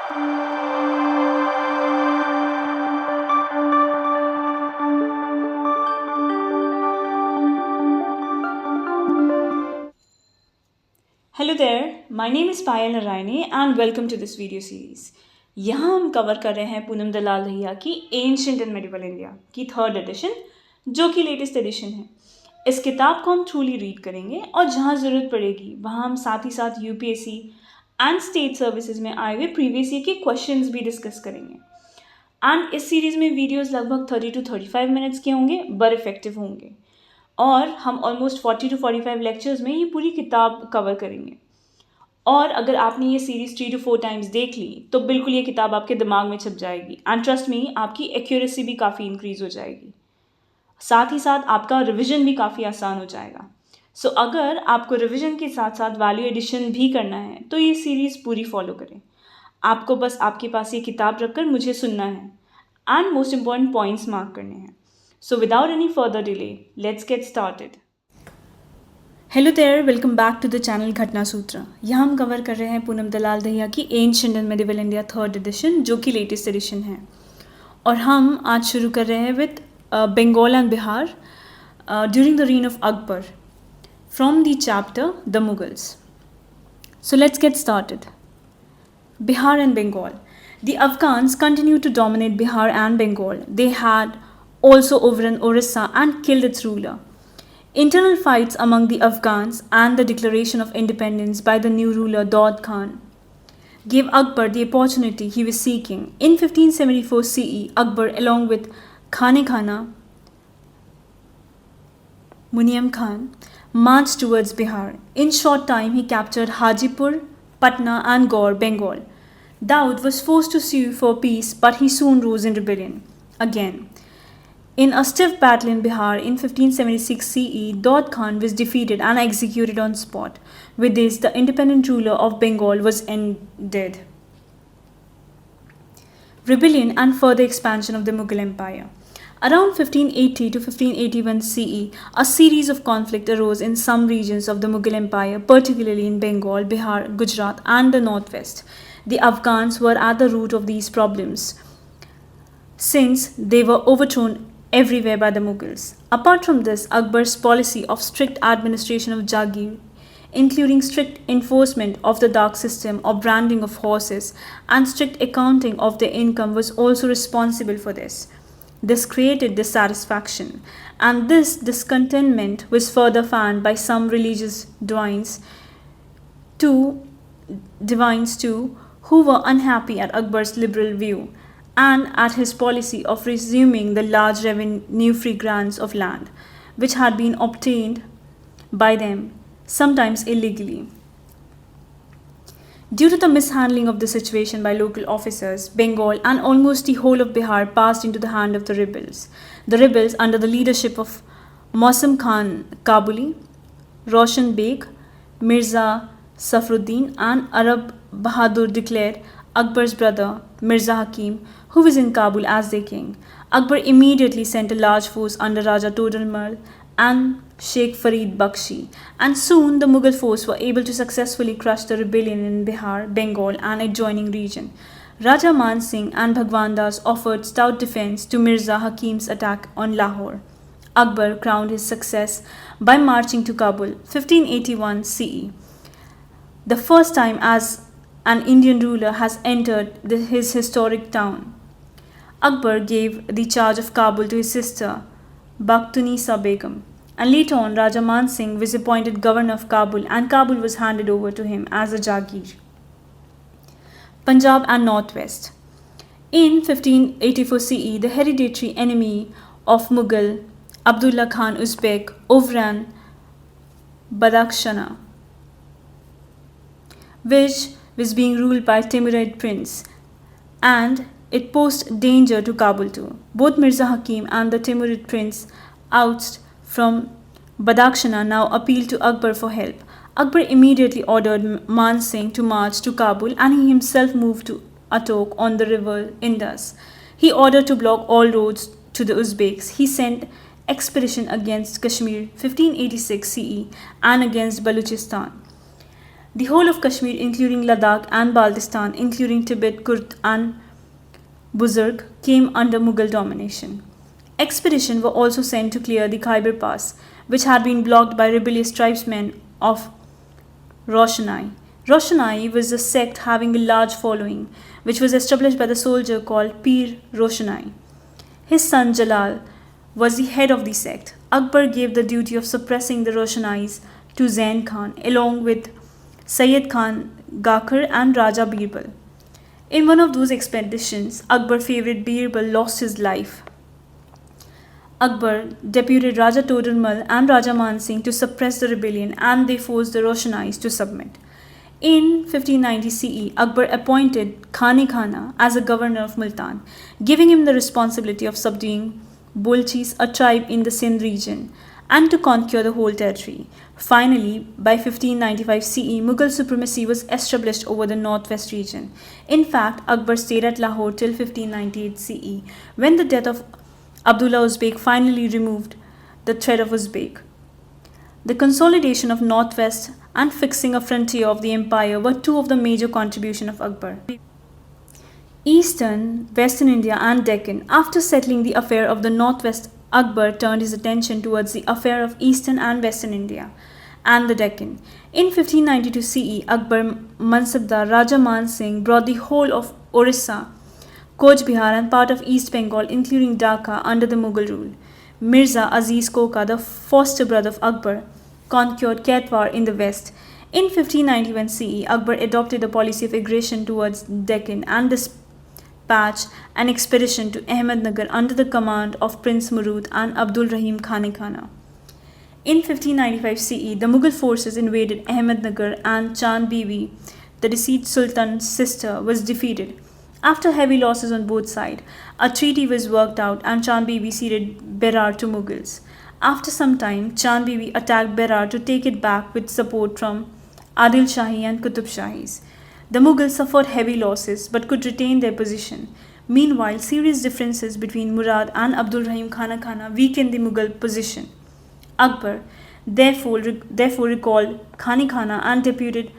Hello there, my name is Payal Narayani and welcome to this video series. यहाँ हम cover कर रहे हैं पूनम दलाल दहिया की एंशिएंट एंड मेडिवल इंडिया की 3rd एडिशन, जो कि लेटेस्ट एडिशन है. इस किताब को हम ट्रूली रीड करेंगे और जहाँ ज़रूरत पड़ेगी वहाँ हम साथ ही साथ UPSC एंड स्टेट सर्विसेज में आए हुए प्रीवियस ईयर के क्वेश्चंस भी डिस्कस करेंगे. एंड इस सीरीज़ में वीडियोज़ लगभग 30 to 35 मिनट्स के होंगे, बट इफेक्टिव होंगे. और हम ऑलमोस्ट 40 to 45 लेक्चर्स में ये पूरी किताब कवर करेंगे. और अगर आपने ये सीरीज़ 3 to 4 टाइम्स देख ली तो बिल्कुल ये किताब आपके दिमाग में छप जाएगी. एंड ट्रस्ट मी, आपकी एक्यूरेसी भी काफ़ी इंक्रीज़ हो जाएगी. साथ ही साथ आपका रिविज़न भी काफ़ी आसान हो जाएगा. सो अगर आपको रिविज़न के साथ साथ वैल्यू एडिशन भी करना है तो ये सीरीज़ पूरी फॉलो करें. आपको बस आपके पास ये किताब रखकर मुझे सुनना है and most important points mark करने हैं. So without any further delay, let's get started. Hello there, welcome back to the channel Ghatna Sutra. यहाँ हम कवर कर रहे हैं पूनम दलाल दहिया की ancient and medieval India 3rd edition, जो कि लेटेस्ट एडिशन है. और हम आज शुरू कर रहे हैं with Bengal and Bihar during the reign of Akbar from the chapter the Mughals. So let's get started. Bihar and Bengal. The Afghans continued to dominate Bihar and Bengal. They had also overrun Orissa and killed its ruler. Internal fights among the Afghans and the declaration of independence by the new ruler Daud Khan gave Akbar the opportunity he was seeking. In 1574 CE, Akbar, along with Khane Khana Muniam Khan, marched towards Bihar. In short time, he captured Hajipur, Patna and Gaur, Bengal. Daud was forced to sue for peace, but he soon rose in rebellion again. In a stiff battle in Bihar in 1576 CE, Daud Khan was defeated and executed on spot. With this, the independent ruler of Bengal was ended. Rebellion and further expansion of the Mughal Empire. Around 1580 to 1581 CE, a series of conflict arose in some regions of the Mughal Empire, particularly in Bengal, Bihar, Gujarat, and the northwest. The Afghans were at the root of these problems, since they were overthrown everywhere by the Mughals. Apart from this, Akbar's policy of strict administration of Jagir, including strict enforcement of the dark system of branding of horses and strict accounting of their income, was also responsible for this. This created dissatisfaction, and this discontentment was further fanned by some religious divines too, who were unhappy at Akbar's liberal view and at his policy of resuming the large revenue-free grants of land, which had been obtained by them, sometimes illegally. Due to the mishandling of the situation by local officers, Bengal and almost the whole of Bihar passed into the hand of the rebels. The rebels, under the leadership of Mausam Khan Kabuli, Roshan Beg, Mirza Safruddin and Arab Bahadur, declared Akbar's brother Mirza Hakim, who was in Kabul, as their king. Akbar immediately sent a large force under Raja Todarmal and Sheikh Farid Bakshi, and soon the Mughal force were able to successfully crush the rebellion in Bihar, Bengal and adjoining region. Raja Man Singh and Bhagwan Das offered stout defense to Mirza Hakim's attack on Lahore. Akbar crowned his success by marching to Kabul, 1581 CE. The first time as an Indian ruler has entered his historic town. Akbar gave the charge of Kabul to his sister, Bakhtunisa Begum, and later on Raja Man Singh was appointed governor of Kabul, and Kabul was handed over to him as a Jagir. Punjab and Northwest. In 1584 CE, the hereditary enemy of Mughal, Abdullah Khan Uzbek, overran Badakhshana, which was being ruled by Timurid prince, and it posed danger to Kabul too. Both Mirza Hakim and the Timurid prince, ousted from Badakhshana, now appealed to Akbar for help. Akbar immediately ordered Man Singh to march to Kabul, and he himself moved to Atok on the river Indus. He ordered to block all roads to the Uzbeks. He sent expedition against Kashmir 1586 CE and against Baluchistan. The whole of Kashmir, including Ladakh and Baltistan, including Tibet, Kurt and Buzurg, came under Mughal domination. Expeditions were also sent to clear the Khyber Pass, which had been blocked by rebellious tribesmen of Roshanai. Roshanai was a sect having a large following, which was established by the soldier called Pir Roshanai. His son Jalal was the head of the sect. Akbar gave the duty of suppressing the Roshanais to Zain Khan, along with Sayyid Khan Ghakhar and Raja Birbal. In one of those expeditions, Akbar's favorite Birbal lost his life. Akbar deputed Raja Todarmal and Raja Man Singh to suppress the rebellion, and they forced the Roshanais to submit. In 1590 CE, Akbar appointed Khani Khana as a governor of Multan, giving him the responsibility of subduing Bolchis, a tribe in the Sindh region, and to conquer the whole territory. Finally, by 1595 CE, Mughal supremacy was established over the northwest region. In fact, Akbar stayed at Lahore till 1598 CE, when the death of Abdullah Uzbek finally removed the threat of Uzbek. The consolidation of northwest and fixing a frontier of the empire were two of the major contributions of Akbar. Eastern, Western India and Deccan. After settling the affair of the northwest, Akbar turned his attention towards the affair of Eastern and Western India and the Deccan. In 1592 CE, Akbar Mansabdar Raja Man Singh brought the whole of Orissa, Cooch Behar and part of East Bengal, including Dhaka, under the Mughal rule. Mirza Aziz Koka, the foster brother of Akbar, conquered Katwar in the west. In 1591 CE, Akbar adopted a policy of aggression towards Deccan and dispatched an expedition to Ahmednagar under the command of Prince Murud and Abdul Rahim Khani Khana. In 1595 CE, the Mughal forces invaded Ahmednagar and Chand Bibi, the deceased Sultan's sister, was defeated. After heavy losses on both sides, a treaty was worked out and Chand Bibi ceded Berar to Mughals. After some time, Chand Bibi attacked Berar to take it back with support from Adil Shahi and Qutub Shahis. The Mughals suffered heavy losses but could retain their position. Meanwhile, serious differences between Murad and Abdul Rahim Khana weakened the Mughal position. Akbar therefore recalled Khani Khana and deputed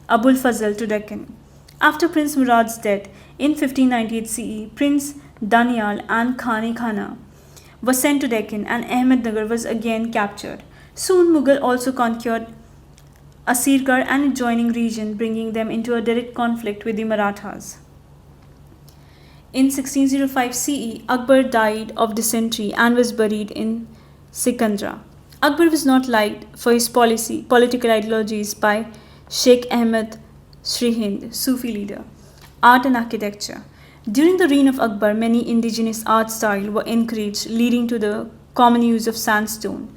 Abul Fazl to Deccan. After Prince Murad's death in 1598 CE, Prince Danial and Khani Khana were sent to Deccan and Ahmednagar was again captured. Soon Mughal also conquered Asirgarh and adjoining region, bringing them into a direct conflict with the Marathas. In 1605 CE, Akbar died of dysentery and was buried in Sikandra. Akbar was not liked for his political ideologies by Sheikh Ahmed Srihind, Sufi leader. Art and architecture. During the reign of Akbar, many indigenous art styles were encouraged, leading to the common use of sandstone,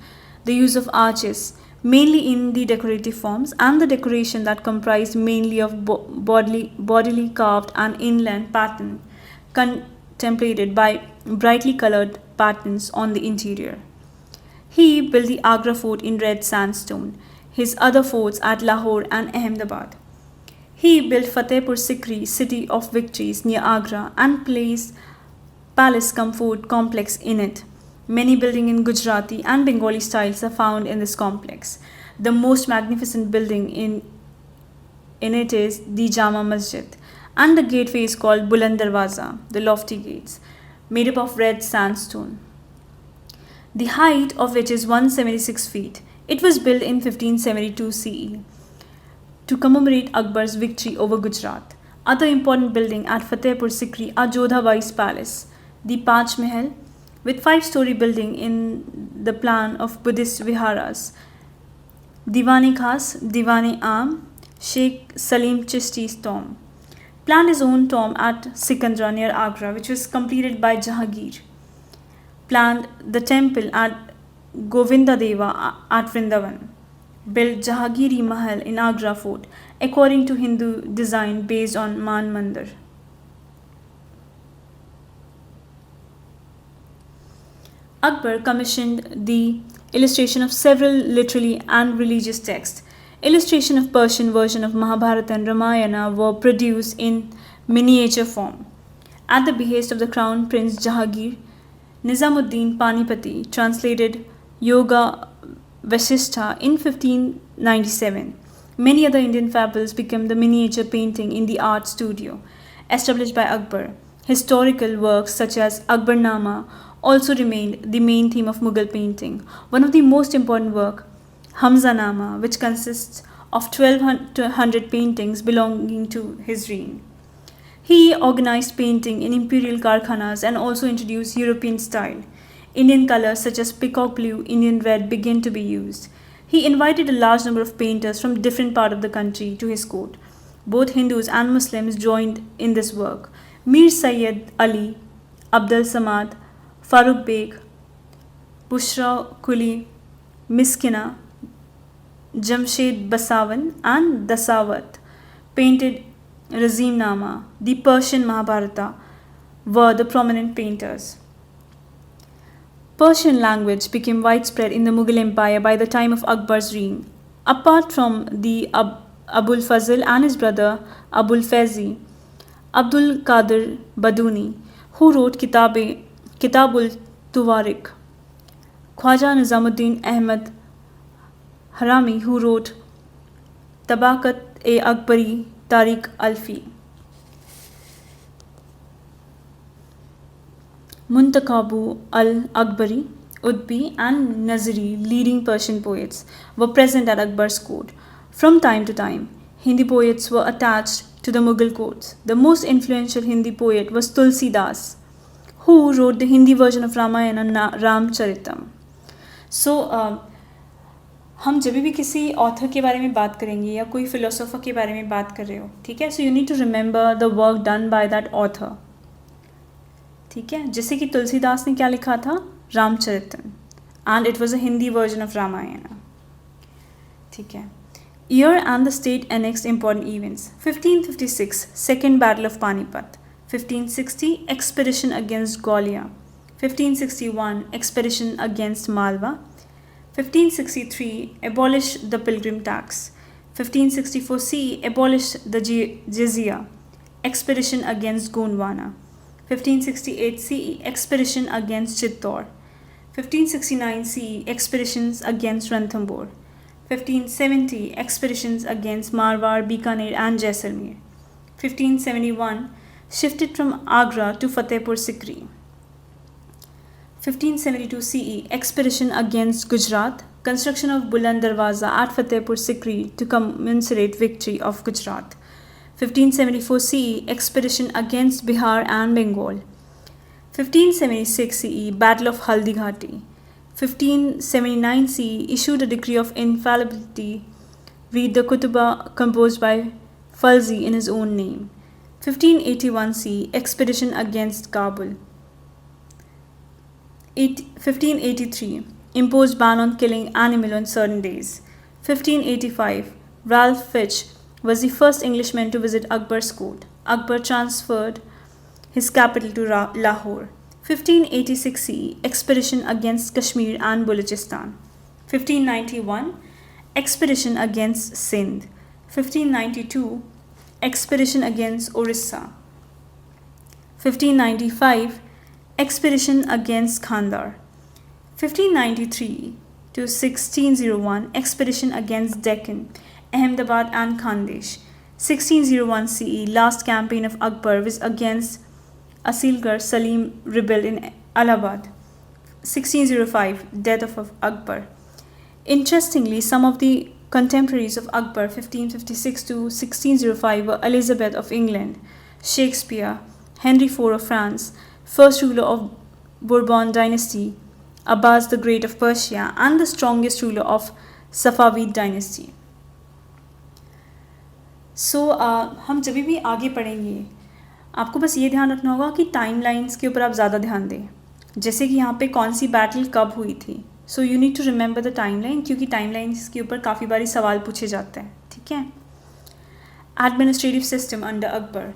the use of arches, mainly in the decorative forms, and the decoration that comprised mainly of bodily carved and inland pattern, contemplated by brightly colored patterns on the interior. He built the Agra fort in red sandstone, his other forts at Lahore and Ahmedabad. He built Fatehpur Sikri, city of victories, near Agra, and placed palace fort complex in it. Many buildings in Gujarati and Bengali styles are found in this complex. The most magnificent building in it is the Jama Masjid, and the gateway is called Buland Darwaza, the lofty gates, made up of red sandstone, the height of which is 176 feet. It was built in 1572 CE to commemorate Akbar's victory over Gujarat. Other important buildings at Fatehpur Sikri are Jodha Bai's palace, the Panch Mahal, with 5-story building in the plan of Buddhist viharas, Diwani Khas, Diwani Am, Sheikh Salim Chishti's tomb. Planned his own tomb at Sikandra near Agra, which was completed by Jahangir. Planned the temple at Govinda Deva at Vrindavan. Built Jahangiri Mahal in Agra fort, according to Hindu design based on Man Mandir. Akbar commissioned the illustration of several literary and religious texts. Illustration of Persian version of Mahabharata and Ramayana were produced in miniature form. At the behest of the Crown Prince Jahangir, Nizamuddin Panipati translated Yoga Vasishtha in 1597. Many other Indian fables became the miniature painting in the art studio established by Akbar. Historical works such as Akbarnama also remained the main theme of Mughal painting. One of the most important work, Hamzanama, which consists of 1200 paintings belonging to his reign. He organized painting in imperial karkhanas and also introduced European style. Indian colors such as peacock blue, Indian red began to be used. He invited a large number of painters from different parts of the country to his court. Both Hindus and Muslims joined in this work. Mir Sayyid Ali, Abdul Samad, Farooq Beg, Bushra Kuli, Miskina, Jamshed Basavan and Dasawat painted Razim Nama, the Persian Mahabharata, were the prominent painters. Persian language became widespread in the Mughal Empire by the time of Akbar's reign. Apart from the Abul Fazl and his brother Abul Faizi, Abdul Qadir Baduni, who wrote Kitabul Tuwarik, Khwaja Nizamuddin Ahmad Harami, who wrote Tabakat-e-Akbari Tariq Alfi, Muntakabu al-Akbari, Udbi and Naziri, leading Persian poets, were present at Akbar's court. From time to time, Hindi poets were attached to the Mughal courts. The most influential Hindi poet was Tulsi Das, who wrote the Hindi version of Ramayana, Ramcharitam. So, हम जब भी किसी author के बारे में बात करेंगे या कोई फिलोसोफर के बारे में बात कर रहे हो, ठीक है, so you need to remember the work done by that author. ठीक है, जैसे कि तुलसीदास ने क्या लिखा था, Ramcharitam, and it was a Hindi version of Ramayana. ठीक है. Year and the state annexed important events. 1556, Second Battle of Panipat. 1560, Expedition against Gwalior. 1561, Expedition against Malwa. 1563, abolished the pilgrim tax. 1564 C, abolished the jizya. Expedition against Gondwana. 1568 C, expedition against Chittor. 1569 C, expeditions against Ranthambore. 1570, expeditions against Marwar, Bikaner and Jaisalmer. 1571, shifted from Agra to Fatehpur Sikri. 1572 CE, expedition against Gujarat, construction of Buland Darwaza at Fatehpur Sikri to commemorate victory of Gujarat. 1574 CE, expedition against Bihar and Bengal. 1576 CE, Battle of Haldighati. 1579 CE, issued a decree of infallibility, read the Kutuba composed by Falzi in his own name. 1581 CE, expedition against Kabul. 1583, imposed ban on killing animal on certain days. 1585, Ralph Fitch was the first Englishman to visit Akbar's court. Akbar transferred his capital to Lahore. 1586 CE, expedition against Kashmir and Balochistan. 1591, expedition against Sindh. 1592, expedition against Orissa. 1595, expedition against Khandar. 1593 to 1601, expedition against Deccan, Ahmedabad and Khandesh. 1601 CE, last campaign of Akbar was against Asilgar Salim rebelled in Allahabad. 1605, death of Akbar. Interestingly, some of the contemporaries of Akbar 1556 to 1605 were Elizabeth of England, Shakespeare, Henry IV of France, first ruler of Bourbon dynasty, Abbas the Great of Persia, and the strongest ruler of Safavid dynasty. So, हम जब भी आगे पढ़ेंगे आपको बस ये ध्यान रखना होगा कि टाइमलाइंस के ऊपर आप ज़्यादा ध्यान दें. जैसे कि यहाँ पे कौन सी बैटल कब हुई थी. So you need to remember the timeline, क्योंकि टाइमलाइंस के ऊपर काफ़ी बारी सवाल पूछे जाते हैं. ठीक है. Administrative system under Akbar.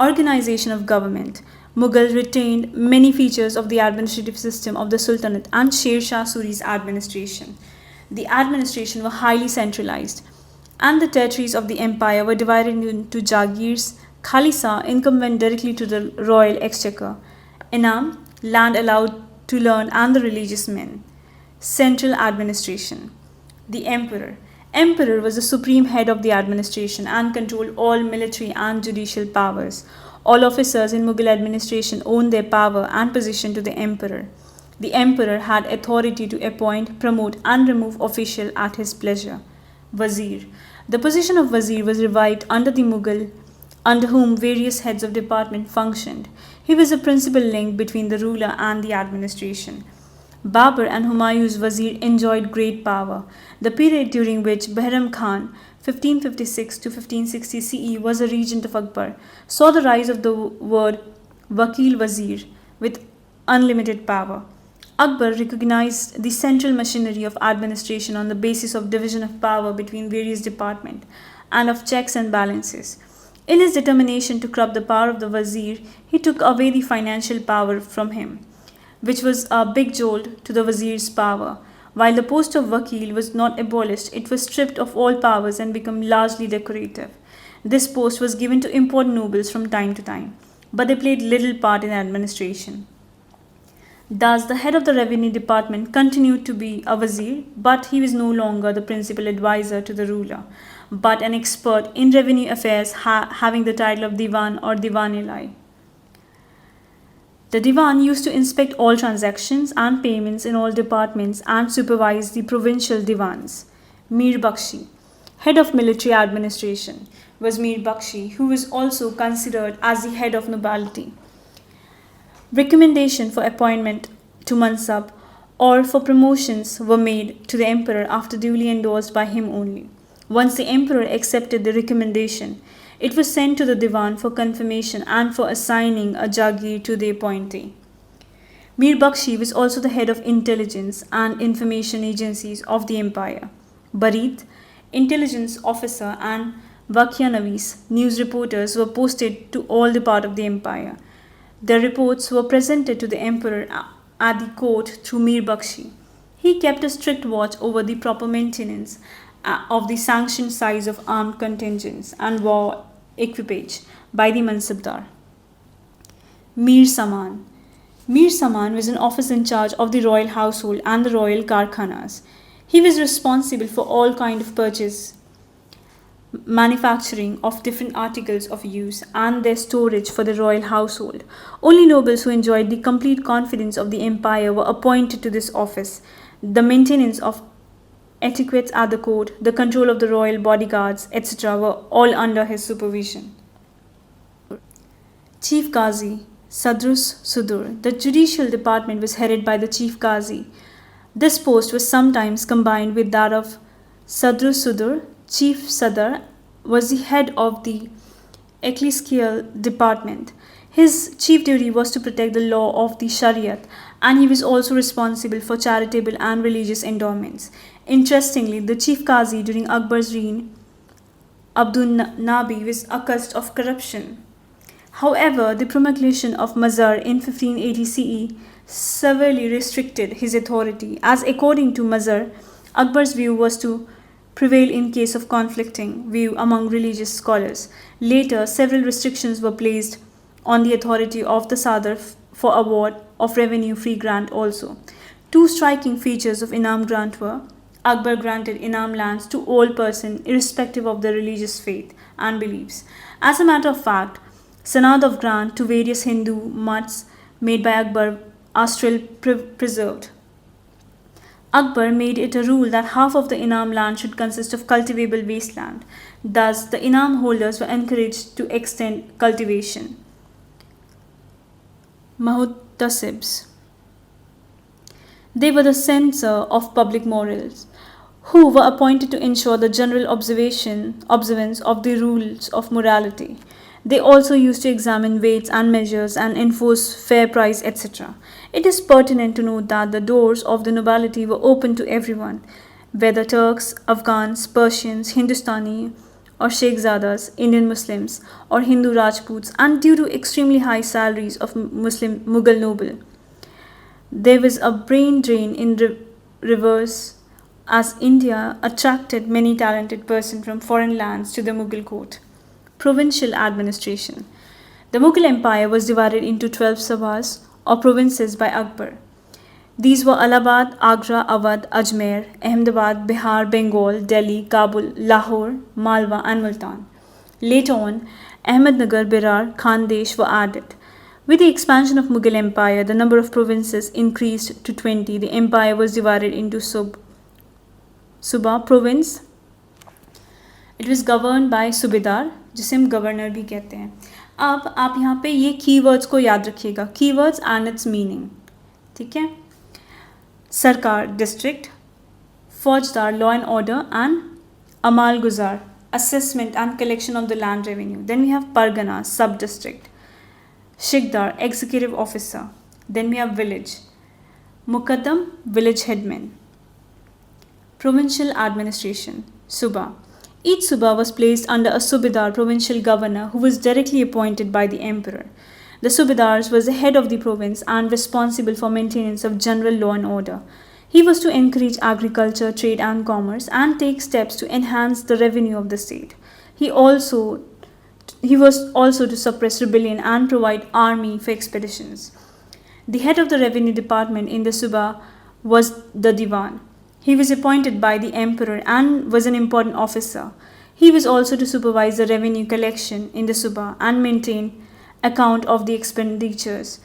Organization of government. Mughals retained many features of the administrative system of the Sultanate and Sher Shah Suri's administration. The administration was highly centralized, and the territories of the empire were divided into Jagirs, Khalisa, income went directly to the royal exchequer, Inam, land allowed to learn and the religious men. Central administration. The emperor. Emperor was the supreme head of the administration and controlled all military and judicial powers. All officers in Mughal administration owned their power and position to the emperor. The emperor had authority to appoint, promote, and remove officials at his pleasure. Wazir. The position of Wazir was revived under the Mughal, under whom various heads of department functioned. He was the principal link between the ruler and the administration. Babur and Humayun's Wazir enjoyed great power. The period during which Bahram Khan, 1556 to 1560 CE, was a regent of Akbar, saw the rise of the word Wakil Wazir with unlimited power. Akbar recognized the central machinery of administration on the basis of division of power between various departments and of checks and balances. In his determination to curb the power of the Wazir, he took away the financial power from him, which was a big jolt to the Wazir's power. While the post of Wakil was not abolished, it was stripped of all powers and became largely decorative. This post was given to important nobles from time to time, but they played little part in administration. Thus, the head of the revenue department continued to be a Wazir, but he was no longer the principal advisor to the ruler, but an expert in revenue affairs having the title of Diwan or Diwan-e-Lai. The Diwan used to inspect all transactions and payments in all departments and supervise the provincial Diwans. Mir Bakshi, head of military administration, was Mir Bakshi, who was also considered as the head of nobility. Recommendation for appointment to Mansab or for promotions were made to the emperor after duly endorsed by him only. Once the emperor accepted the recommendation, it was sent to the Diwan for confirmation and for assigning a jagir to the appointee. Mir Bakshi was also the head of intelligence and information agencies of the empire. Barit, intelligence officer, and Vakyanavis, news reporters, were posted to all the part of the empire. Their reports were presented to the emperor at the court through Mir Bakshi. He kept a strict watch over the proper maintenance of the sanctioned size of armed contingents and war equipage by the Mansabdar. Mir Saman. Mir Saman was an officer in charge of the royal household and the royal karkhanas. He was responsible for all kind of purchase, manufacturing of different articles of use and their storage for the royal household. Only nobles who enjoyed the complete confidence of the empire were appointed to this office. The maintenance of etiquettes at the court, the control of the royal bodyguards, etc. were all under his supervision. Chief Qazi, Sadrus Sudur. The judicial department was headed by the Chief Qazi. This post was sometimes combined with that of Sadrus Sudur. Chief Sadr was the head of the ecclesiastical department. His chief duty was to protect the law of the Shariat, and he was also responsible for charitable and religious endowments. Interestingly, the chief Qazi during Akbar's reign, Abdul Nabi, was accused of corruption. However, the promulgation of Mazhar in 1580 CE severely restricted his authority, as according to Mazhar, Akbar's view was to prevail in case of conflicting view among religious scholars. Later, several restrictions were placed on the authority of the Sadr for award of revenue-free grant also. Two striking features of Inam grant were: Akbar granted Inam lands to all persons irrespective of their religious faith and beliefs. As a matter of fact, sanad of grant to various Hindu mats made by Akbar are still preserved. Akbar made it a rule that half of the Inam land should consist of cultivable wasteland. Thus, the Inam holders were encouraged to extend cultivation. Muhtasibs. They were the censor of public morals, who were appointed to ensure the general observance of the rules of morality. They also used to examine weights and measures and enforce fair price, etc. It is pertinent to note that the doors of the nobility were open to everyone, whether Turks, Afghans, Persians, Hindustani or Sheikhzadas, Indian Muslims or Hindu Rajputs, and due to extremely high salaries of Muslim Mughal noble. There was a brain drain in reverse, as India attracted many talented persons from foreign lands to the Mughal court. Provincial administration. The Mughal Empire was divided into 12 sabhas or provinces by Akbar. These were Allahabad, Agra, Awadh, Ajmer, Ahmedabad, Bihar, Bengal, Delhi, Kabul, Lahore, Malwa, and Multan. Later on, Ahmednagar, Berar, Khandesh were added. With the expansion of Mughal Empire, the number of provinces increased to 20. The empire was divided into Suba province. It was governed by Subedar, जिसे हम governor भी कहते हैं. अब आप यहाँ पे ये कीवर्ड्स को याद रखिएगा, कीवर्ड्स एंड इट्स मीनिंग. ठीक है. सरकार डिस्ट्रिक्ट, फौजदार लॉ एंड ऑर्डर एंड अमाल गुजार assessment and collection of the land revenue. Then we have Pargana, sub-district. Shikdar, executive officer. Then we have village. Muqaddam, village headman. Provincial administration. Suba. Each Suba was placed under a Subedar, provincial governor, who was directly appointed by the emperor. The Subedars was the head of the province and responsible for maintenance of general law and order. He was to encourage agriculture, trade and commerce and take steps to enhance the revenue of the state. He was also to suppress rebellion and provide army for expeditions. The head of the revenue department in the Suba was the Diwan. He was appointed by the emperor and was an important officer. He was also to supervise the revenue collection in the Suba and maintain account of the expenditures.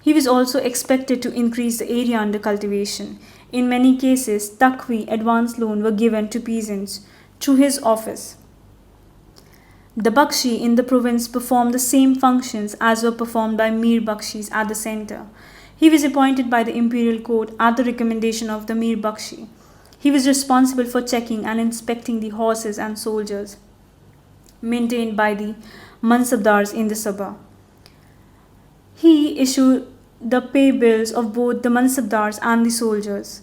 He was also expected to increase the area under cultivation. In many cases, takwi, advance loan, were given to peasants through his office. The Bakshi in the province performed the same functions as were performed by Mir Bakshis at the center. He was appointed by the imperial court at the recommendation of the Mir Bakshi. He was responsible for checking and inspecting the horses and soldiers maintained by the Mansabdars in the Sabha. He issued the pay bills of both the Mansabdars and the soldiers.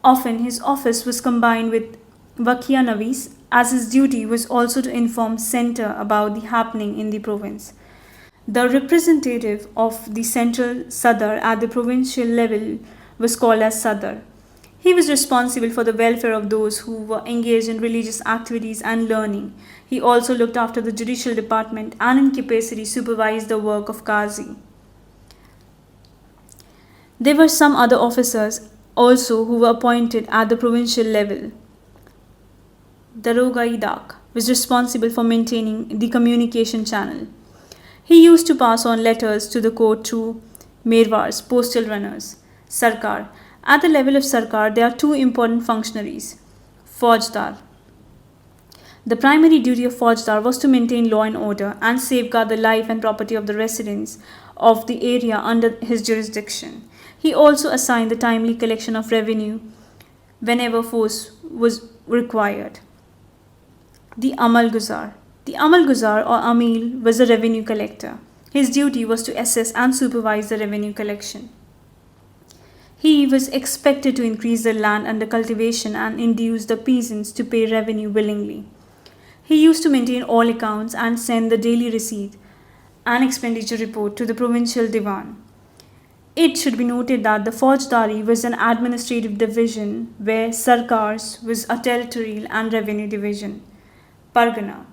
Often his office was combined with Wakia Navis, as his duty was also to inform center about the happening in the province. The representative of the central Sadar at the provincial level was called as Sadar. He was responsible for the welfare of those who were engaged in religious activities and learning. He also looked after the judicial department and in capacity supervised the work of Qazi. There were some other officers also who were appointed at the provincial level. Darogai Dak was responsible for maintaining the communication channel. He used to pass on letters to the court through Merwars, postal runners. Sarkar. At the level of Sarkar, there are two important functionaries. Faujdar. The primary duty of Faujdar was to maintain law and order and safeguard the life and property of the residents of the area under his jurisdiction. He also assigned the timely collection of revenue whenever force was required. The Amal Guzar. The Amal Guzar or Amil was a revenue collector. His duty was to assess and supervise the revenue collection. He was expected to increase the land under cultivation and induce the peasants to pay revenue willingly. He used to maintain all accounts and send the daily receipt and expenditure report to the provincial Diwan. It should be noted that the Faujdari was an administrative division where Sarkars was a territorial and revenue division. Pargana.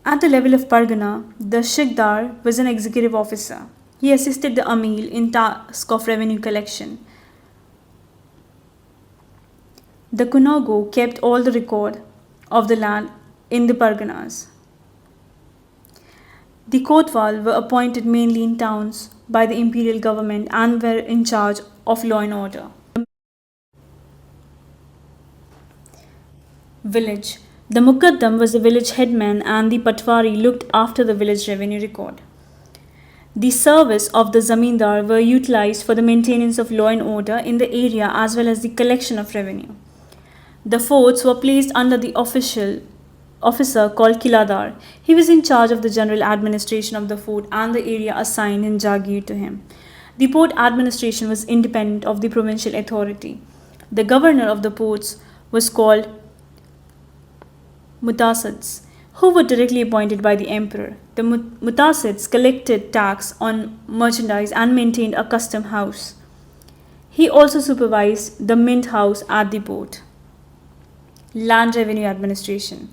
At the level of Pargana, the Shikdar was an executive officer. He assisted the Amil in task of revenue collection. The Kunago kept all the record of the land in the Parganas. The Kotwal were appointed mainly in towns by the imperial government and were in charge of law and order. Village. The Muqaddam was the village headman and the Patwari looked after the village revenue record. The service of the Zamindar were utilized for the maintenance of law and order in the area as well as the collection of revenue. The forts were placed under the officer called Kiladar. He was in charge of the general administration of the fort and the area assigned in Jagir to him. The port administration was independent of the provincial authority. The governor of the ports was called Mutasids, who were directly appointed by the emperor. The Mutasids collected tax on merchandise and maintained a custom house. He also supervised the mint house at the port. Land revenue administration.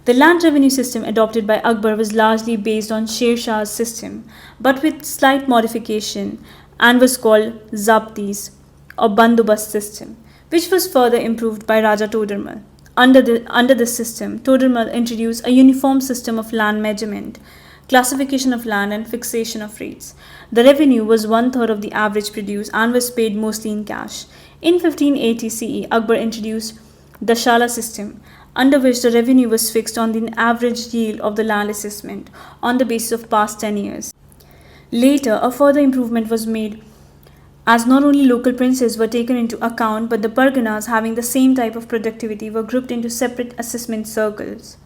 The land revenue system adopted by Akbar was largely based on Sher Shah's system, but with slight modification, and was called Zabtis or Bandobast system, which was further improved by Raja Todarmal. Under this system, Todarmal introduced a uniform system of land measurement, classification of land, and fixation of rates. The revenue was one-third of the average produce and was paid mostly in cash. In 1580 CE, Akbar introduced the Shala system, under which the revenue was fixed on the average yield of the land assessment on the basis of past 10 years. Later, a further improvement was made as not only local princes were taken into account, but the Parganas having the same type of productivity were grouped into separate assessment circles.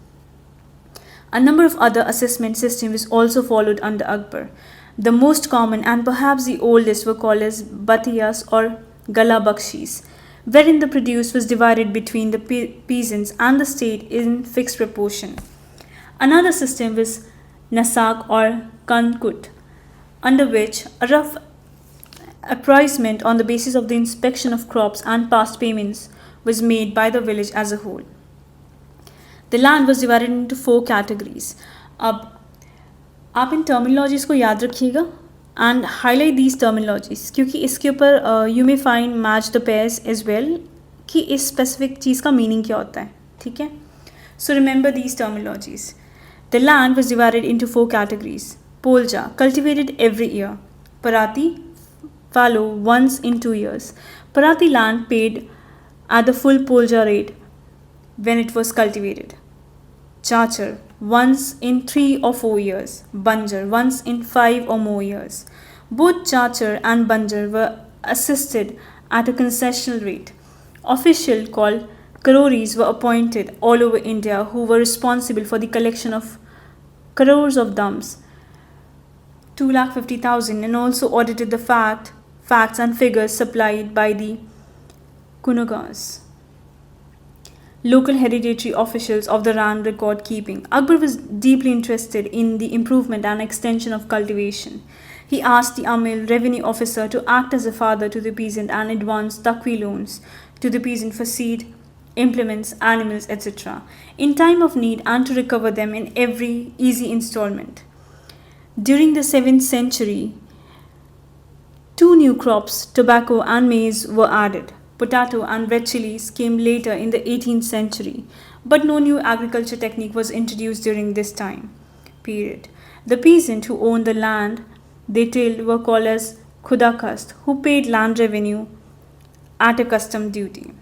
A number of other assessment systems also followed under Akbar. The most common and perhaps the oldest were called as Batiyas or Gala Bakshis, wherein the produce was divided between the peasants and the state in fixed proportion. Another system was Nasak or Kankut, under which a rough appraisement on the basis of the inspection of crops and past payments was made by the village as a whole. The land was divided into 4 categories. अब आप इन terminologies को याद रखिएगा and highlight these terminologies, क्योंकि इसके ऊपर you may find match the pairs as well कि इस specific चीज़ का meaning क्या होता है, ठीक है? So remember these terminologies. The land was divided into 4 categories. Polja, cultivated every year. Parati, fallow once in 2 years. Parati land paid at the full polja rate when it was cultivated. Chachar, once in 3 or 4 years. Banjar, once in 5 or more years. Both Chachar and Banjar were assisted at a concessional rate. Officials called Karoris were appointed all over India who were responsible for the collection of crores of dams, 250,000, and also audited the facts and figures supplied by the Kunugas, local hereditary officials of the land record keeping. Akbar was deeply interested in the improvement and extension of cultivation. He asked the Amil revenue officer to act as a father to the peasant and advance takwi loans to the peasant for seed, implements, animals, etc. in time of need and to recover them in every easy installment. During the 7th century, 2 new crops, tobacco and maize, were added. Potato and red chilies came later in the 18th century, but no new agriculture technique was introduced during this time period. The peasant who owned the land they tilled were called as khudakast, who paid land revenue at a custom duty.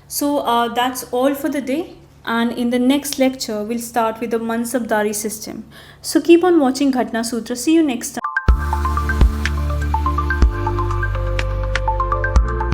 So that's all for the day, and in the next lecture we'll start with the Mansabdari system. So keep on watching Ghatna Sutra. See you next time.